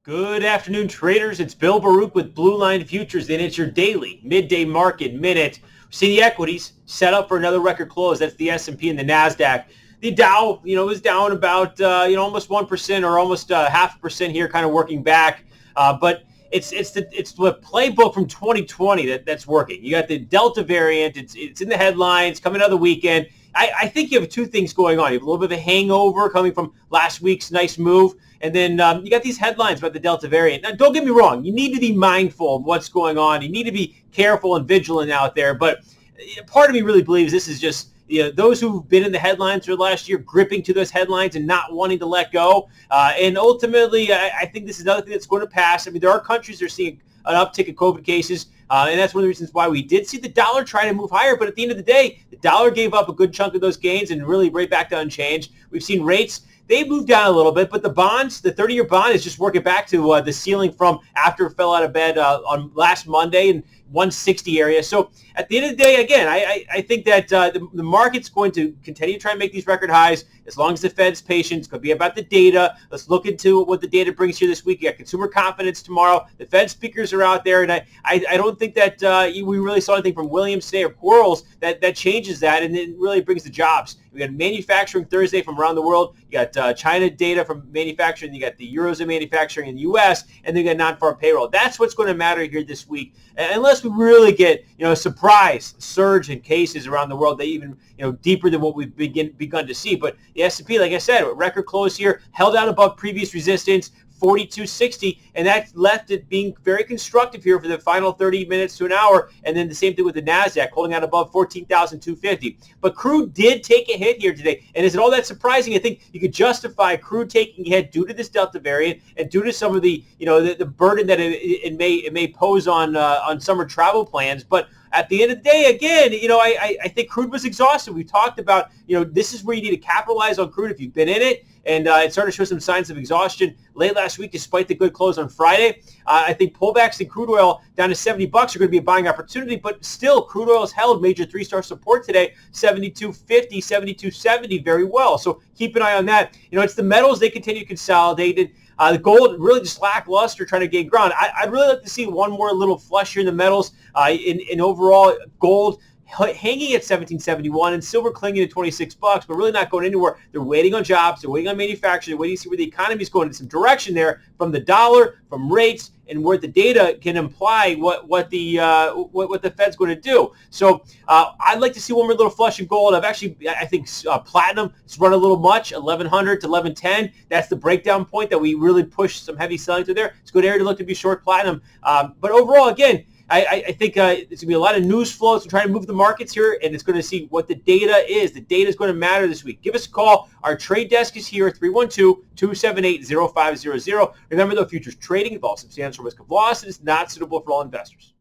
Good afternoon, traders. It's Bill Baruch with Blue Line Futures, and it's your daily midday market minute. We see the equities set up for another record close. That's the S&P and the Nasdaq. The Dow, was down about almost 1% or almost 0.5% here, kind of working back. But it's the playbook from 2020 that's working. You got the Delta variant. It's in the headlines coming out of the weekend. I think you have two things going on. You have a little bit of a hangover coming from last week's nice move. And then you got these headlines about the Delta variant. Now, don't get me wrong. You need to be mindful of what's going on. You need to be careful and vigilant out there. But part of me really believes this is just those who've been in the headlines for the last year gripping to those headlines and not wanting to let go. And ultimately, I think this is another thing that's going to pass. I mean, there are countries that are seeing an uptick in COVID cases. And that's one of the reasons why we did see the dollar try to move higher. But at the end of the day, the dollar gave up a good chunk of those gains and really right back to unchanged. We've seen rates. They moved down a little bit, but the bonds, the 30-year bond is just working back to the ceiling from after it fell out of bed on last Monday in 160 area. So at the end of the day, again, I think that the market's going to continue to try and make these record highs as long as the Fed's patient. It's going to be about the data. Let's look into what the data brings here this week. You got consumer confidence tomorrow. The Fed speakers are out there, and I don't think that we really saw anything from Williams today or Quarles that changes that, and it really brings the jobs. We got manufacturing Thursday from around the world. You got China data from manufacturing. You got the Eurozone manufacturing in the U.S., and then you got non-farm payroll. That's what's going to matter here this week, unless we really get a surprise surge in cases around the world that even deeper than what we've begun to see. But the S&P, like I said, record close here, held out above previous resistance. 42.60, and that left it being very constructive here for the final 30 minutes to an hour, and then the same thing with the Nasdaq holding out above 14,250. But crude did take a hit here today, and is it all that surprising? I think you could justify crude taking a hit due to this Delta variant and due to some of the the burden that it may pose on summer travel plans. But at the end of the day, again, I think crude was exhausted. We talked about, this is where you need to capitalize on crude if you've been in it. And it started to show some signs of exhaustion late last week, despite the good close on Friday. I think pullbacks in crude oil down to $70 are going to be a buying opportunity, but still, crude oil has held major three-star support today, 72.50, 72.70 very well. So keep an eye on that. It's the metals, they continue to consolidate. The gold really just lackluster, trying to gain ground. I'd really like to see one more little flush here in the metals. In overall, gold hanging at 1771 and silver clinging at $26, but really not going anywhere. They're waiting on jobs. They're waiting on manufacturing. They're waiting to see where the economy is going in some direction there from the dollar, from rates, and where the data can imply what the Fed's going to do. So I'd like to see one more little flush in gold. I think platinum is run a little much, 1100 to 1110. That's the breakdown point that we really push some heavy selling to there. It's a good area to look to be short platinum. But overall, again, I think it's going to be a lot of news flows to try to move the markets here, and it's going to see what the data is. The data is going to matter this week. Give us a call. Our trade desk is here, 312-278-0500. Remember, though, futures trading involves substantial risk of loss and is not suitable for all investors.